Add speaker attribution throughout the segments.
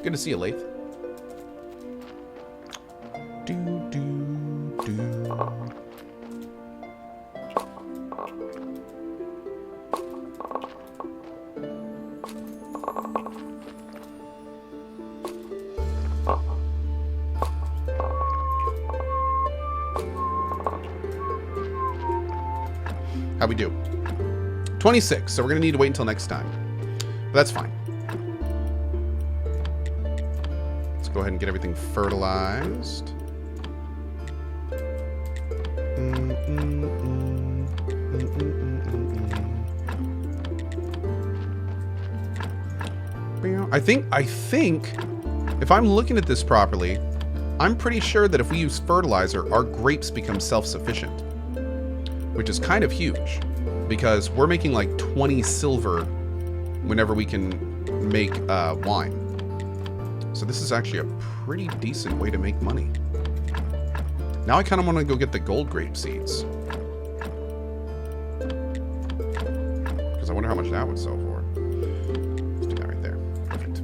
Speaker 1: Good to see you, Lath. Do, do, do. How we do? 26, so we're going to need to wait until next time. But that's fine. Let's go ahead and get everything fertilized. I think, if I'm looking at this properly, I'm pretty sure that if we use fertilizer, our grapes become self-sufficient. Which is kind of huge, because we're making like 20 silver whenever we can make wine. So this is actually a pretty decent way to make money. Now I kind of want to go get the gold grape seeds. Because I wonder how much that would sell for. Let's do that right there. Perfect.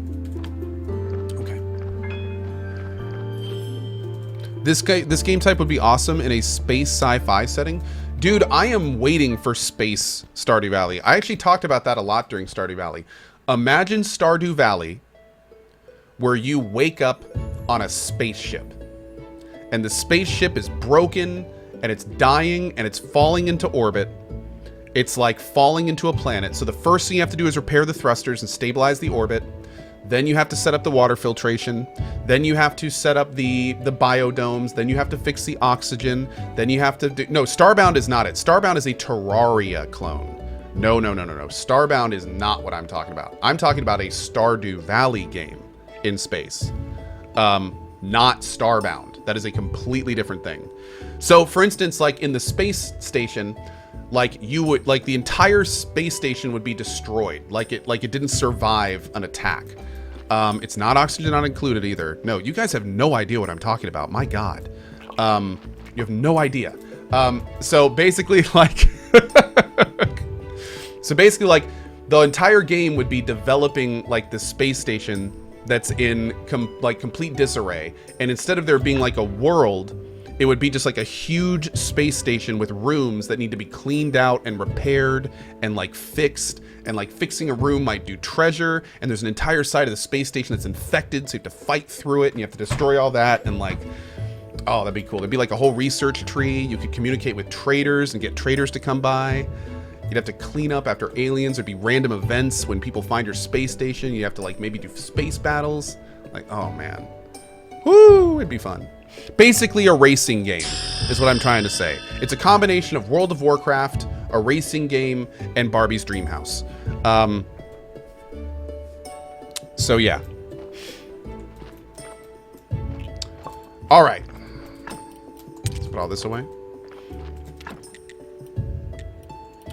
Speaker 1: Okay. This game type would be awesome in a space sci-fi setting. Dude, I am waiting for space Stardew Valley. I actually talked about that a lot during Stardew Valley. Imagine Stardew Valley where you wake up on a spaceship. And the spaceship is broken, and it's dying, and it's falling into orbit. It's like falling into a planet. So the first thing you have to do is repair the thrusters and stabilize the orbit. Then you have to set up the water filtration. Then you have to set up the biodomes. Then you have to fix the oxygen. Then you have to do... No, Starbound is not it. Starbound is a Terraria clone. No. Starbound is not what I'm talking about. I'm talking about a Stardew Valley game in space. Not Starbound. That is a completely different thing. So, for instance, like in the space station... Like the entire space station would be destroyed. Like it didn't survive an attack. It's not oxygen not included either. No, you guys have no idea what I'm talking about. My God. You have no idea. So basically like the entire game would be developing like the space station that's in complete disarray. And instead of there being like a world, it would be just like a huge space station with rooms that need to be cleaned out and repaired and like fixed. And like fixing a room might do treasure. And there's an entire side of the space station that's infected. So you have to fight through it and you have to destroy all that. And like, oh, that'd be cool. There'd be like a whole research tree. You could communicate with traders and get traders to come by. You'd have to clean up after aliens. There'd be random events when people find your space station. You have to like maybe do space battles. Like, oh man. Woo, it'd be fun. Basically a racing game is what I'm trying to say. It's a combination of World of Warcraft, a racing game, and Barbie's Dream House. So yeah. All right. Let's put all this away.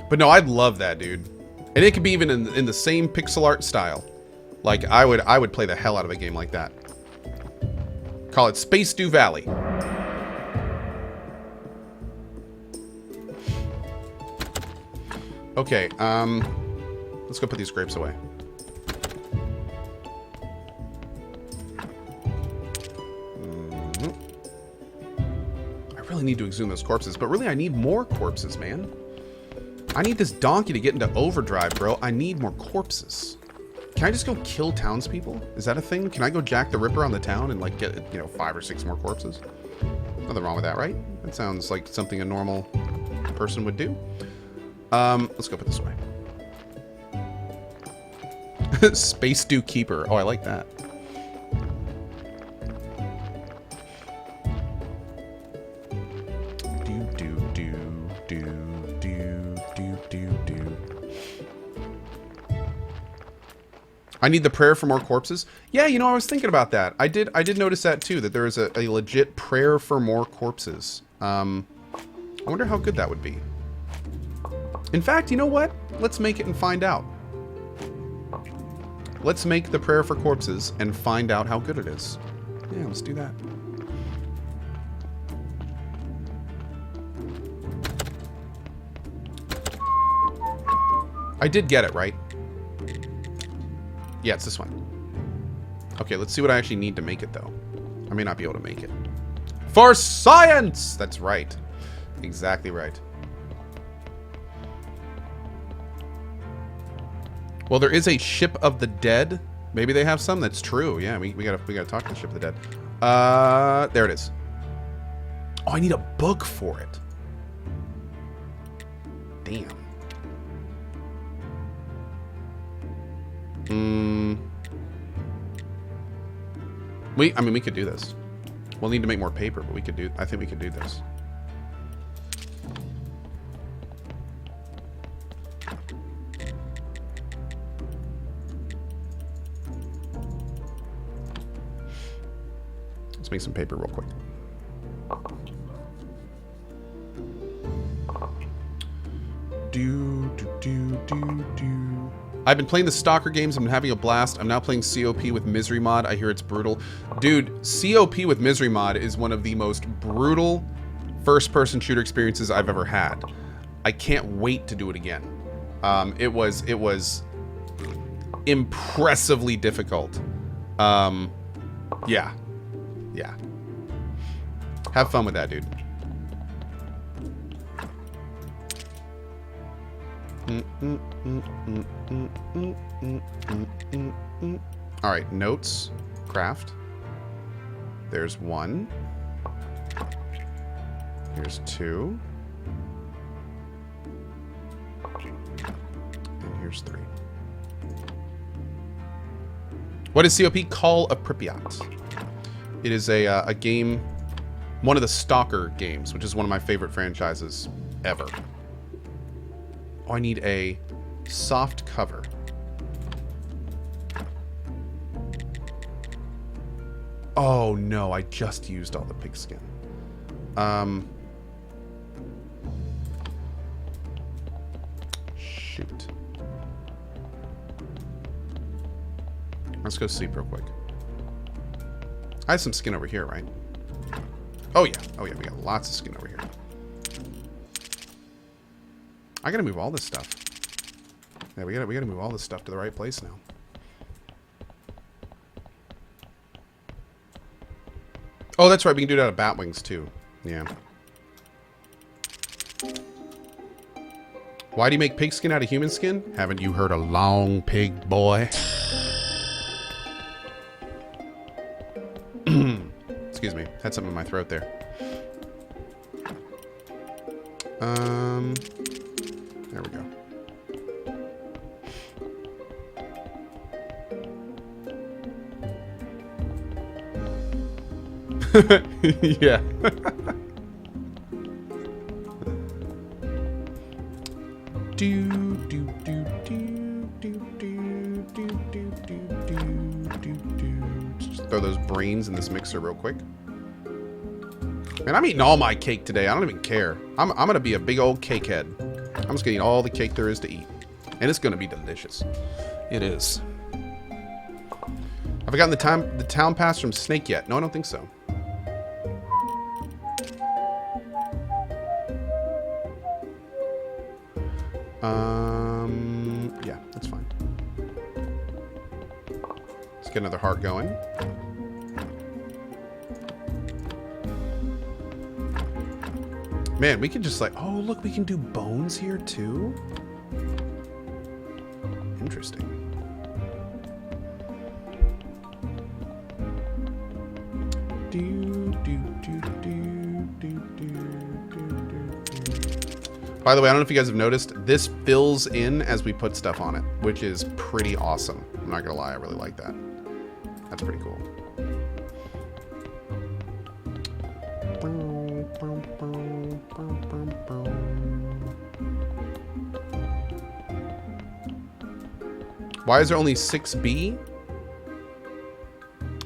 Speaker 1: But no, I'd love that, dude. And it could be even in the same pixel art style. Like I would play the hell out of a game like that. Call it Space Dew Valley. Okay, let's go put these grapes away. I really need to exhume those corpses, but really I need more corpses, man. I need this donkey to get into overdrive, bro. I need more corpses. Can I just go kill townspeople? Is that a thing? Can I go Jack the Ripper on the town and like get, 5 or 6 more corpses? Nothing wrong with that, right? That sounds like something a normal person would do. Let's go put this away. Space Dew Keeper. Oh, I like that. I need the prayer for more corpses. Yeah, I was thinking about that. I did notice that too, that there is a legit prayer for more corpses. I wonder how good that would be. In fact, you know what? Let's make it and find out. Let's make the prayer for corpses and find out how good it is. Yeah, let's do that. I did get it, right? Yeah, it's this one. Okay, let's see what I actually need to make it, though. I may not be able to make it. For science! That's right. Exactly right. Well, there is a Ship of the Dead. Maybe they have some. That's true. Yeah, we gotta talk to the Ship of the Dead. There it is. Oh, I need a book for it. Damn. I mean, we could do this. We'll need to make more paper, but I think we could do this. Let's make some paper real quick. I've been playing the Stalker games. I've been having a blast. I'm now playing COP with Misery Mod. I hear it's brutal. Dude, COP with Misery Mod is one of the most brutal first-person shooter experiences I've ever had. I can't wait to do it again. It was impressively difficult. Yeah. Yeah. Have fun with that, dude. All right, notes, craft. There's 1. Here's 2. And here's 3. What is COP? Call of Pripyat. It is a game, one of the Stalker games, which is one of my favorite franchises ever. Oh, I need a soft cover. Oh no, I just used all the pigskin. Shoot. Let's go sleep real quick. I have some skin over here, right? Oh yeah, we got lots of skin over here. I gotta move all this stuff. Yeah, we gotta move all this stuff to the right place now. Oh, that's right. We can do it out of bat wings too. Yeah. Why do you make pig skin out of human skin? Haven't you heard a long pig, boy? Excuse me. Had something in my throat there. There we go. Yeah. Just throw those brains in this mixer real quick. Man, I'm eating all my cake today. I don't even care. I'm gonna be a big old cake head. I'm just gonna eat all the cake there is to eat. And it's gonna be delicious. It is. Have I gotten the town pass from Snake yet? No, I don't think so. Yeah, that's fine. Let's get another heart going. Man, we can just like, oh, look, we can do bones here too. Interesting. By the way, I don't know if you guys have noticed, this fills in as we put stuff on it, which is pretty awesome. I'm not gonna lie, I really like that. That's pretty cool. Why is there only 6B?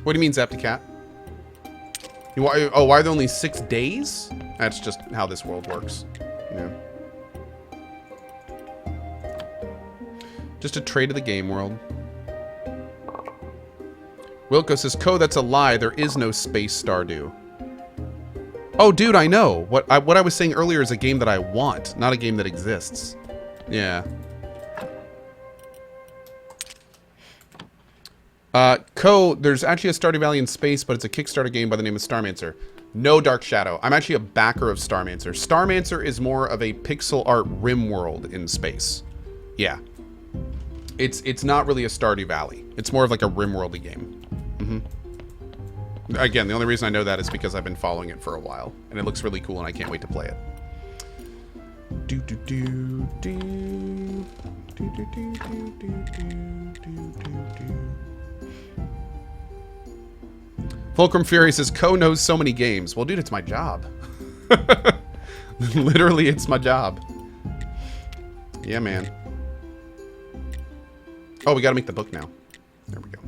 Speaker 1: What do you mean, Zapticat? Why are there only 6 days? That's just how this world works. Yeah. Just a trade of the game world. Wilco says, "Co, that's a lie. There is no Space Stardew." Oh, dude, I know. What I was saying earlier is a game that I want, not a game that exists. Yeah. There's actually a Stardew Valley in space, but it's a Kickstarter game by the name of Starmancer. No Dark Shadow. I'm actually a backer of Starmancer. Starmancer is more of a pixel art rim world in space. Yeah. It's not really a Stardew Valley. It's more of like a rim-worldy game. Again, the only reason I know that is because I've been following it for a while, and it looks really cool, and I can't wait to play it. Fulcrum Fury says, Ko knows so many games. Well, dude, it's my job. Literally, it's my job. Yeah, man. Oh, we gotta make the book now. There we go.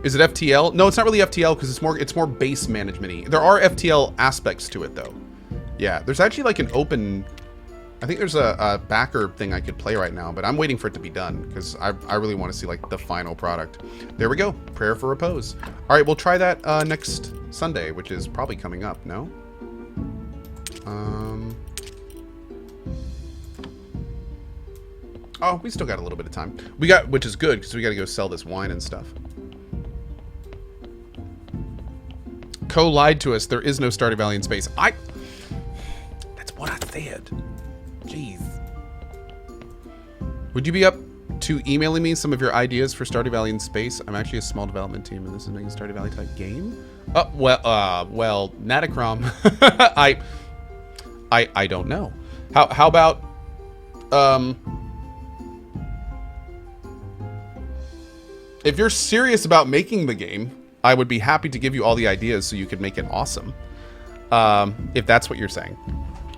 Speaker 1: Is it FTL? No, it's not really FTL because it's more base management-y. There are FTL aspects to it though. Yeah, there's actually like an open. I think there's a backer thing I could play right now, but I'm waiting for it to be done because I really want to see like the final product. There we go. Prayer for repose. All right, we'll try that next Sunday, which is probably coming up. No. Oh, we still got a little bit of time. Which is good because we got to go sell this wine and stuff. Ko lied to us. There is no Stardew Valley in space. That's what I said. Jeez. Would you be up to emailing me some of your ideas for Stardew Valley in space? I'm actually a small development team, and this is making a Stardew Valley type game. Oh, well, Natacrom. I don't know. How about if you're serious about making the game, I would be happy to give you all the ideas so you could make it awesome. If that's what you're saying.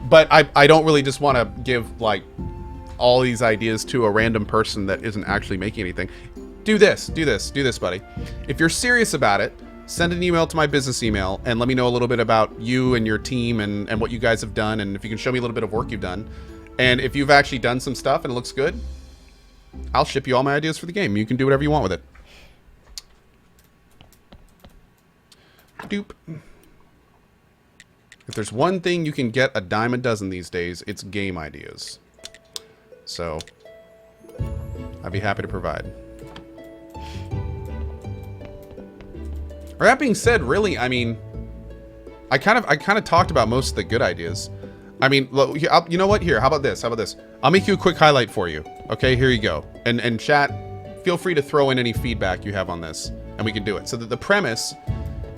Speaker 1: But I don't really just want to give like all these ideas to a random person that isn't actually making anything. Do this, buddy. If you're serious about it, send an email to my business email and let me know a little bit about you and your team and what you guys have done, and if you can show me a little bit of work you've done. And if you've actually done some stuff and it looks good, I'll ship you all my ideas for the game. You can do whatever you want with it. Doop. If there's one thing you can get a dime a dozen these days, it's game ideas. So, I'd be happy to provide. That being said, really, I mean, I kind of talked about most of the good ideas. I mean, look, you know what? Here, how about this? I'll make you a quick highlight for you. Okay, here you go. And chat, feel free to throw in any feedback you have on this, and we can do it. So the premise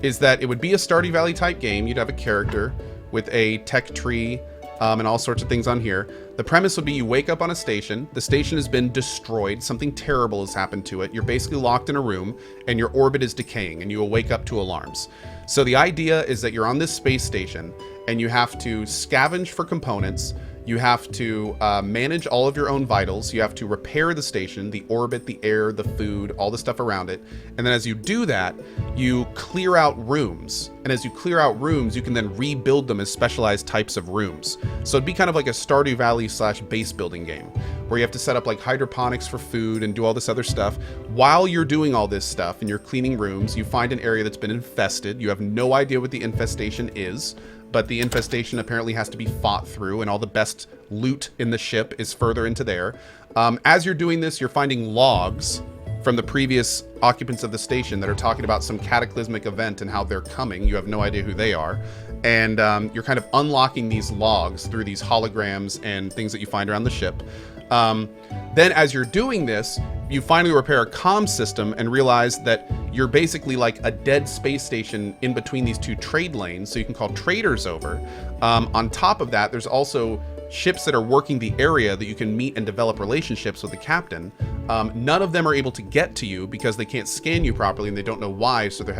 Speaker 1: is that it would be a Stardew Valley type game. You'd have a character with a tech tree and all sorts of things on here. The premise would be you wake up on a station. The station has been destroyed. Something terrible has happened to it. You're basically locked in a room and your orbit is decaying and you will wake up to alarms. So the idea is that you're on this space station and you have to scavenge for components. You have to manage all of your own vitals. You have to repair the station, the orbit, the air, the food, all the stuff around it. And then as you do that, you clear out rooms. And as you clear out rooms, you can then rebuild them as specialized types of rooms. So it'd be kind of like a Stardew Valley / base building game where you have to set up like hydroponics for food and do all this other stuff. While you're doing all this stuff and you're cleaning rooms, you find an area that's been infested. You have no idea what the infestation is, but the infestation apparently has to be fought through, and all the best loot in the ship is further into there. As you're doing this, you're finding logs from the previous occupants of the station that are talking about some cataclysmic event and how they're coming. You have no idea who they are. And you're kind of unlocking these logs through these holograms and things that you find around the ship. Then as you're doing this, you finally repair a comm system and realize that you're basically like a dead space station in between these two trade lanes, so you can call traders over. On top of that, there's also ships that are working the area that you can meet and develop relationships with the captain. None of them are able to get to you because they can't scan you properly and they don't know why, so they're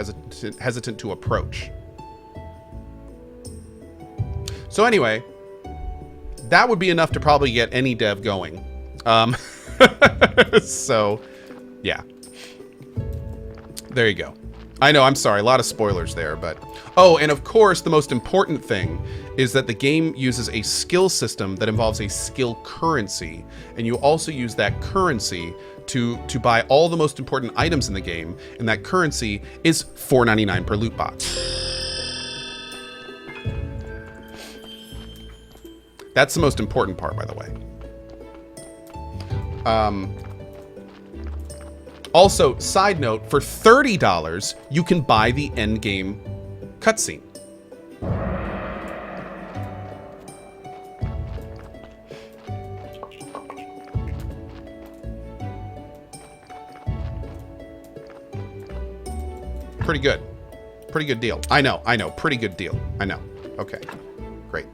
Speaker 1: hesitant to approach. So anyway, that would be enough to probably get any dev going. So, yeah. There you go. I know, I'm sorry, a lot of spoilers there, but... Oh, and of course, the most important thing is that the game uses a skill system that involves a skill currency, and you also use that currency to buy all the most important items in the game, and that currency is $4.99 per loot box. That's the most important part, by the way. Also, side note, for $30, you can buy the end game cutscene. Pretty good. Pretty good deal. I know. Pretty good deal. I know. Okay. Great.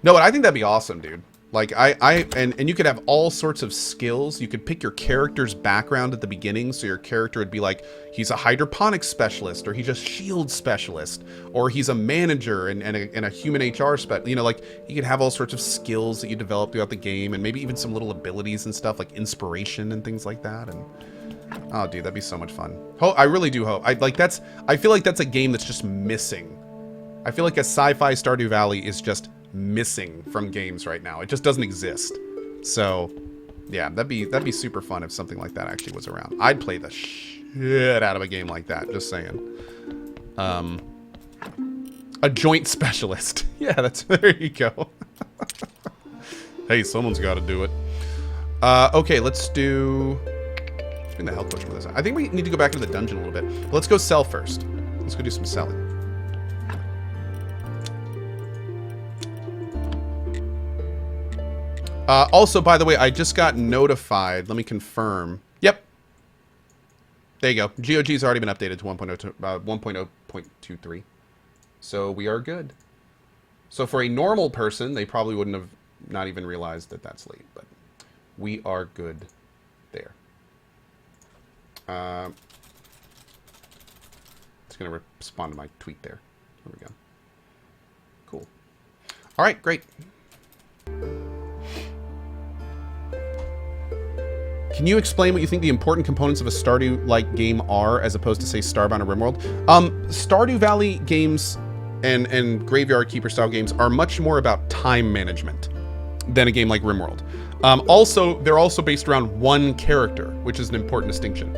Speaker 1: No, but I think that'd be awesome, dude. Like, and you could have all sorts of skills. You could pick your character's background at the beginning, so your character would be like, he's a hydroponics specialist, or he's a shield specialist, or he's a manager and a human HR specialist. You know, like, you could have all sorts of skills that you develop throughout the game, and maybe even some little abilities and stuff, like inspiration and things like that. And oh, dude, that'd be so much fun. I really do hope. I feel like that's a game that's just missing. I feel like a sci-fi Stardew Valley is just missing from games right now. It just doesn't exist. So, yeah, that'd be super fun if something like that actually was around. I'd play the shit out of a game like that. Just saying. A joint specialist. Yeah, there you go. Hey, someone's got to do it. Okay, let's bring the health potion with us. I think we need to go back into the dungeon a little bit. But let's go sell first. Let's go do some selling. Also, by the way, I just got notified. Let me confirm. Yep. There you go. GOG's already been updated to 1.0.23. So we are good. So for a normal person, they probably wouldn't have not even realized that that's late. But we are good there. It's going to respond to my tweet there. There we go. Cool. All right, great. Can you explain what you think the important components of a Stardew-like game are, as opposed to, say, Starbound or RimWorld? Stardew Valley games and Graveyard Keeper style games are much more about time management than a game like RimWorld. Also, they're also based around one character, which is an important distinction.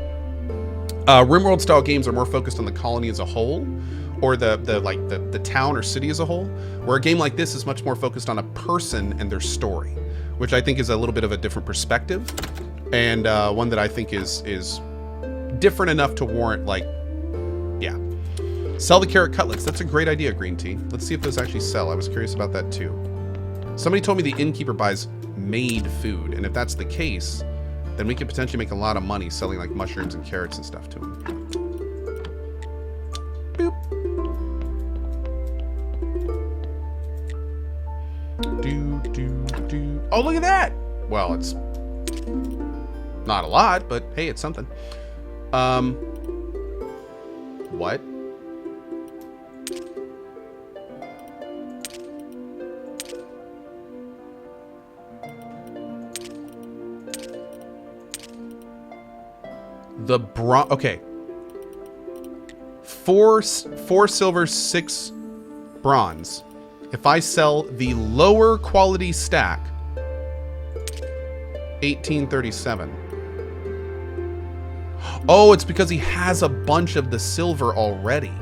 Speaker 1: RimWorld style games are more focused on the colony as a whole, or the town or city as a whole, where a game like this is much more focused on a person and their story, which I think is a little bit of a different perspective. And one that I think is different enough to warrant, like, yeah. Sell the carrot cutlets. That's a great idea, Green Tea. Let's see if those actually sell. I was curious about that too. Somebody told me the innkeeper buys made food, and if that's the case, then we could potentially make a lot of money selling like mushrooms and carrots and stuff to him. Boop. Oh, look at that! Well, it's not a lot, but hey, it's something. What? The okay. 4 silver, 6 bronze. If I sell the lower quality stack, 1837. Oh, it's because he has a bunch of the silver already.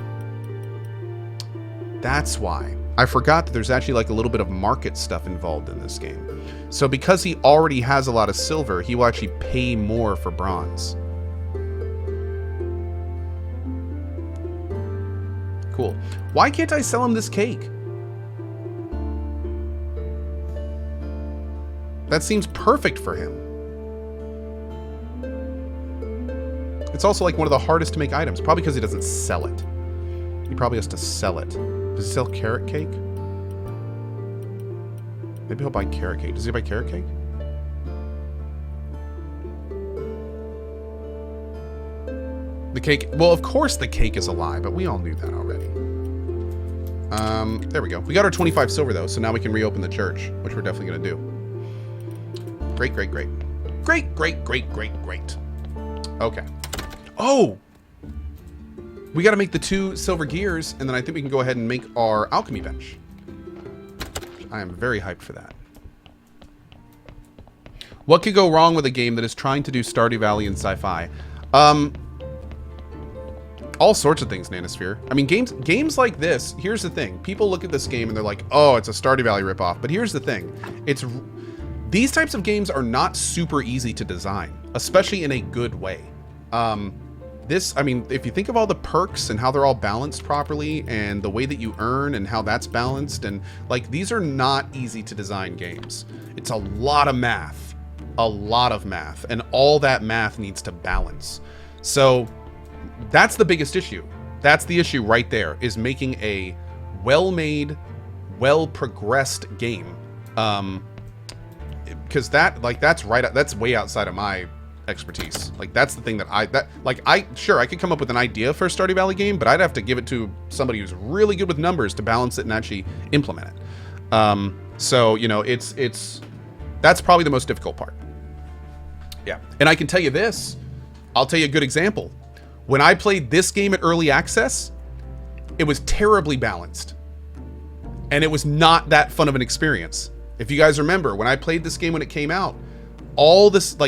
Speaker 1: That's why. I forgot that there's actually like a little bit of market stuff involved in this game. So because he already has a lot of silver, he will actually pay more for bronze. Cool. Why can't I sell him this cake? That seems perfect for him. It's also like one of the hardest to make items, probably because he doesn't sell it. He probably has to sell it. Does he sell carrot cake? Maybe he'll buy carrot cake. Does he buy carrot cake? The cake, well, of course the cake is a lie, but we all knew that already. There we go. We got our 25 silver though, so now we can reopen the church, which we're definitely gonna do. Great, great, great. Great, great, great, great, great. Okay. Oh! We gotta make the 2 silver gears, and then I think we can go ahead and make our alchemy bench. I am very hyped for that. What could go wrong with a game that is trying to do Stardew Valley and sci-fi? All sorts of things, Nanosphere. I mean, games like this, here's the thing. People look at this game and they're like, oh, it's a Stardew Valley ripoff. But here's the thing. these types of games are not super easy to design, especially in a good way. I mean, if you think of all the perks and how they're all balanced properly and the way that you earn and how that's balanced, and like, these are not easy to design games. It's a lot of math, and all that math needs to balance. So that's the biggest issue. That's the issue right there, is making a well-made, well-progressed game. Because that's way outside of my expertise. Like, that's the thing that I could come up with an idea for a Stardew Valley game, but I'd have to give it to somebody who's really good with numbers to balance it and actually implement it. So, you know, that's probably the most difficult part. Yeah. And I can tell you this, I'll tell you a good example. When I played this game at early access, it was terribly balanced. And it was not that fun of an experience. If you guys remember, when I played this game when it came out,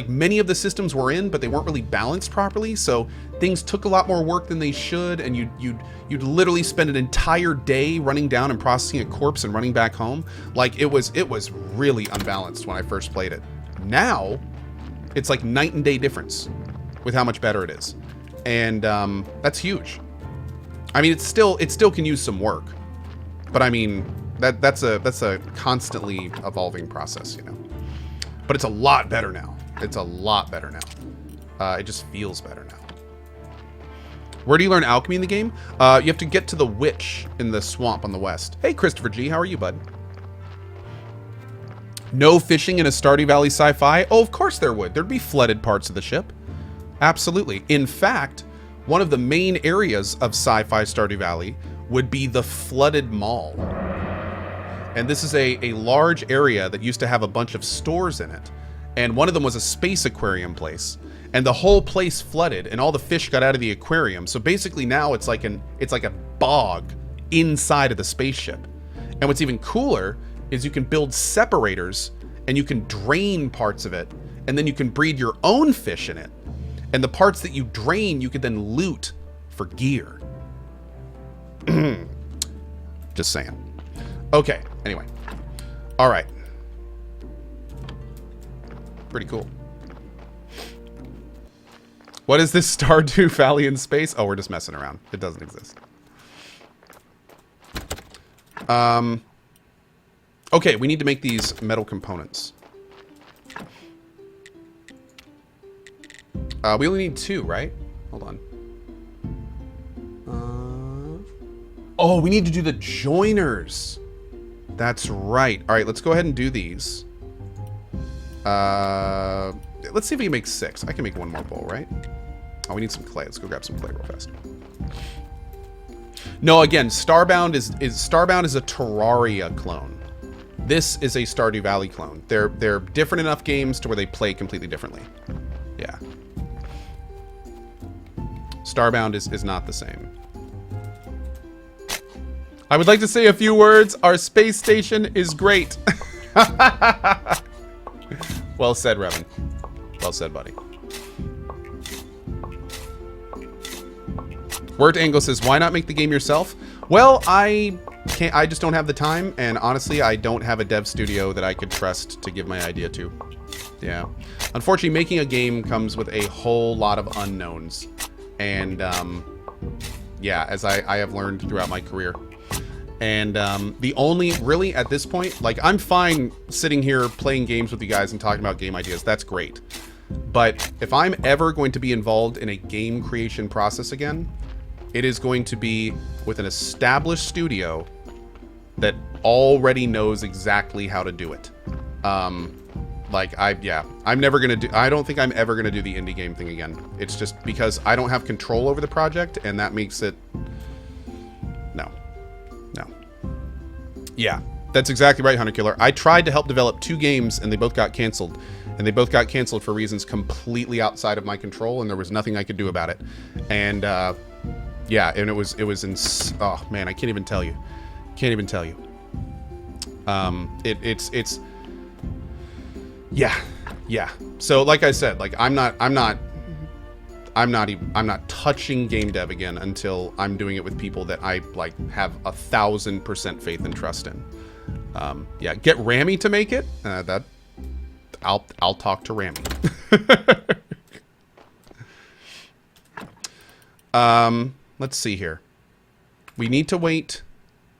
Speaker 1: many of the systems were in, but they weren't really balanced properly, so things took a lot more work than they should, and you'd literally spend an entire day running down and processing a corpse and running back home. Like, it was really unbalanced when I first played it. Now, it's like night and day difference with how much better it is. And that's huge. I mean, it still can use some work, but I mean, that's a constantly evolving process, you know. But it's a lot better now. It's a lot better now. It just feels better now. Where do you learn alchemy in the game? You have to get to the witch in the swamp on the west. Hey, Christopher G, how are you, bud? No fishing in a Stardew Valley sci-fi? Oh, of course there would. There'd be flooded parts of the ship. Absolutely. In fact, one of the main areas of sci-fi Stardew Valley would be the flooded mall. And this is a large area that used to have a bunch of stores in it. And one of them was a space aquarium place. And the whole place flooded and all the fish got out of the aquarium. So basically now it's like a bog inside of the spaceship. And what's even cooler is you can build separators and you can drain parts of it. And then you can breed your own fish in it. And the parts that you drain, you could then loot for gear. Just saying. Okay, anyway. All right. Pretty cool. What is this Stardew Valley in space? Oh, we're just messing around. It doesn't exist. Okay, we need to make these metal components. We only need 2, right? Hold on. Oh, we need to do the joiners. That's right. All right, let's go ahead and do these. Let's see if we can make 6. I can make 1 more bowl, right? Oh, we need some clay. Let's go grab some clay real fast. No, again, Starbound is a Terraria clone. This is a Stardew Valley clone. They're different enough games to where they play completely differently. Yeah. Starbound is not the same. I would like to say a few words. Our space station is great. Well said, Revan. Well said, buddy. Word Angle says, why not make the game yourself? Well, I just don't have the time, and honestly, I don't have a dev studio that I could trust to give my idea to. Yeah. Unfortunately, making a game comes with a whole lot of unknowns. And, yeah, as I have learned throughout my career. And really, at this point, like, I'm fine sitting here playing games with you guys and talking about game ideas. That's great. But if I'm ever going to be involved in a game creation process again, it is going to be with an established studio that already knows exactly how to do it. I'm never going to do... I don't think I'm ever going to do the indie game thing again. It's just because I don't have control over the project, and that makes it... No. Yeah, that's exactly right, Hunter Killer. I tried to help develop 2 games, and they both got canceled. And they both got canceled for reasons completely outside of my control, and there was nothing I could do about it. And, yeah, and it was oh, man, I can't even tell you. It's... Yeah. So, like I said, like, I'm not touching game dev again until I'm doing it with people that I like have 1,000% faith and trust in. Yeah, get Rami to make it. I'll talk to Rami. Let's see here. We need to wait.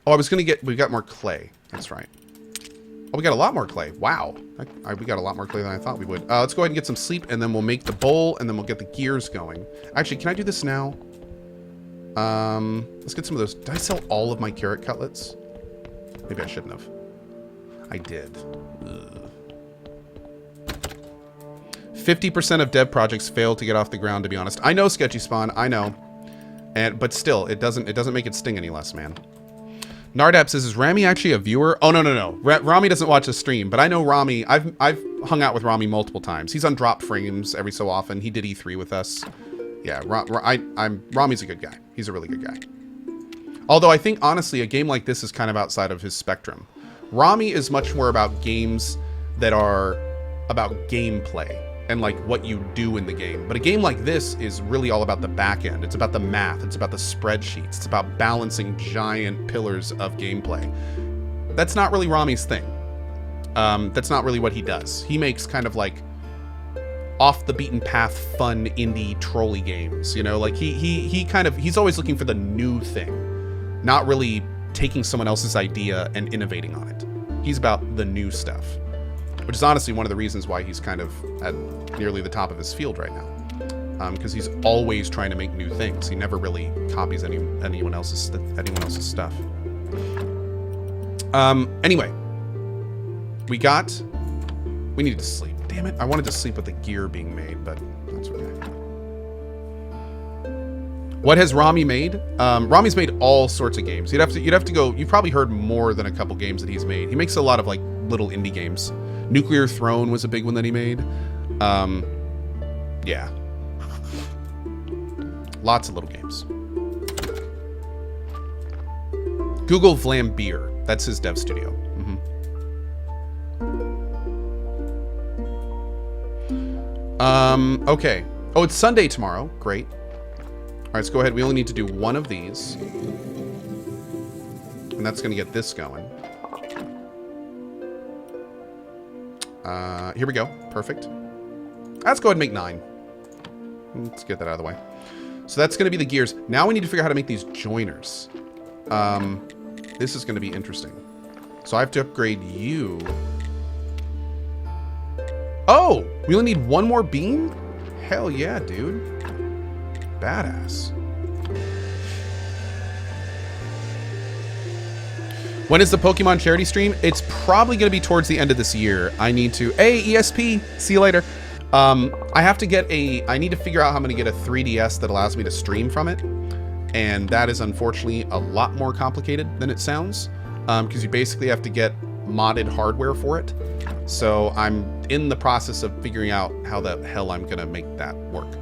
Speaker 1: Oh, I was gonna get. We got more clay. That's right. Oh, we got a lot more clay. Wow. We got a lot more clay than I thought we would. Let's go ahead and get some sleep, and then we'll make the bowl, and then we'll get the gears going. Actually, can I do this now? Let's get some of those. Did I sell all of my carrot cutlets? Maybe I shouldn't have. I did. 50% of dev projects fail to get off the ground, to be honest. I know, Sketchy Spawn. I know. But still, it doesn't make it sting any less, man. Nardap says, is Rami actually a viewer? Oh, no. Rami doesn't watch the stream, but I know Rami. I've hung out with Rami multiple times. He's on Drop Frames every so often. He did E3 with us. Yeah, Rami's a good guy. He's a really good guy. Although I think, honestly, a game like this is kind of outside of his spectrum. Rami is much more about games that are about gameplay and like what you do in the game. But a game like this is really all about the back end. It's about the math. It's about the spreadsheets. It's about balancing giant pillars of gameplay. That's not really Rami's thing. That's not really what he does. He makes kind of like off the beaten path, fun indie trolley games. You know, like he's always looking for the new thing, not really taking someone else's idea and innovating on it. He's about the new stuff. Which is honestly one of the reasons why he's kind of at nearly the top of his field right now, because he's always trying to make new things. He never really copies anyone else's stuff. Anyway, we needed to sleep. Damn it! I wanted to sleep with the gear being made, but that's okay. What has Rami made? Rami's made all sorts of games. You'd have to go. You've probably heard more than a couple games that he's made. He makes a lot of like little indie games. Nuclear Throne was a big one that he made. Yeah. Lots of little games. Google Vlambeer. That's his dev studio. Okay. Oh, it's Sunday tomorrow. Great. All right, let's go ahead. We only need to do one of these. And that's going to get this going. Here we go. Perfect. Let's go ahead and make 9. Let's get that out of the way. So that's going to be the gears. Now we need to figure out how to make these joiners. This is going to be interesting. So I have to upgrade you. Oh, we only need one more beam? Hell yeah, dude. Badass. When is the Pokemon charity stream? It's probably going to be towards the end of this year. I need to... Hey, ESP! See you later. I need to figure out how I'm going to get a 3DS that allows me to stream from it. And that is unfortunately a lot more complicated than it sounds. Because you basically have to get modded hardware for it. So I'm in the process of figuring out how the hell I'm going to make that work.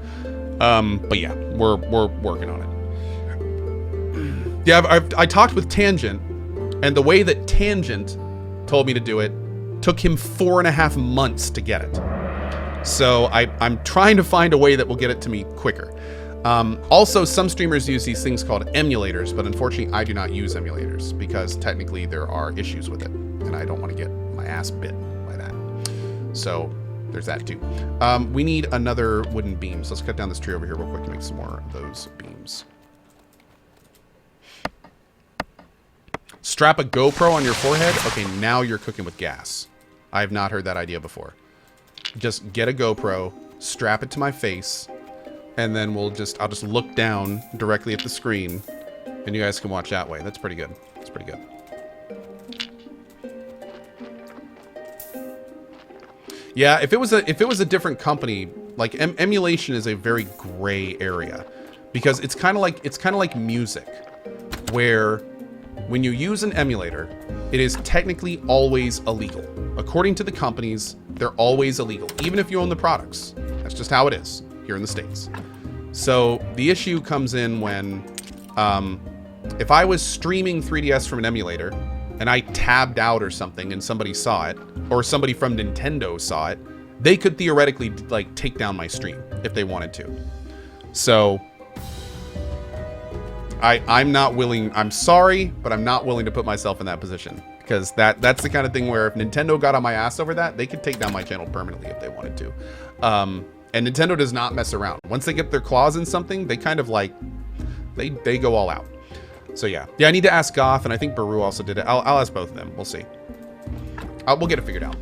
Speaker 1: But yeah, we're working on it. Yeah, I talked with Tangent. And the way that Tangent told me to do it took him 4.5 months to get it. So I'm trying to find a way that will get it to me quicker. Also, some streamers use these things called emulators, but unfortunately I do not use emulators because technically there are issues with it. And I don't want to get my ass bit by that. So there's that too. We need another wooden beam. So let's cut down this tree over here real quick and make some more of those beams. Strap a GoPro on your forehead? Okay, now you're cooking with gas. I have not heard that idea before. Just get a GoPro, strap it to my face, and then I'll just look down directly at the screen, and you guys can watch that way. That's pretty good. That's pretty good. Yeah, if it was a different company, like emulation is a very gray area because it's kind of like music, where when you use an emulator, it is technically always illegal. According to the companies, they're always illegal, even if you own the products. That's just how it is here in the States. So the issue comes in when, if I was streaming 3DS from an emulator and I tabbed out or something and somebody saw it, or somebody from Nintendo saw it, they could theoretically like take down my stream if they wanted to. So I'm not willing, I'm sorry, but I'm not willing to put myself in that position because that's the kind of thing where if Nintendo got on my ass over that, they could take down my channel permanently if they wanted to. And Nintendo does not mess around. Once they get their claws in something, they kind of like, they go all out. So yeah, I need to ask Goth, and I think Baru also did it. I'll ask both of them. We'll see. We'll get it figured out.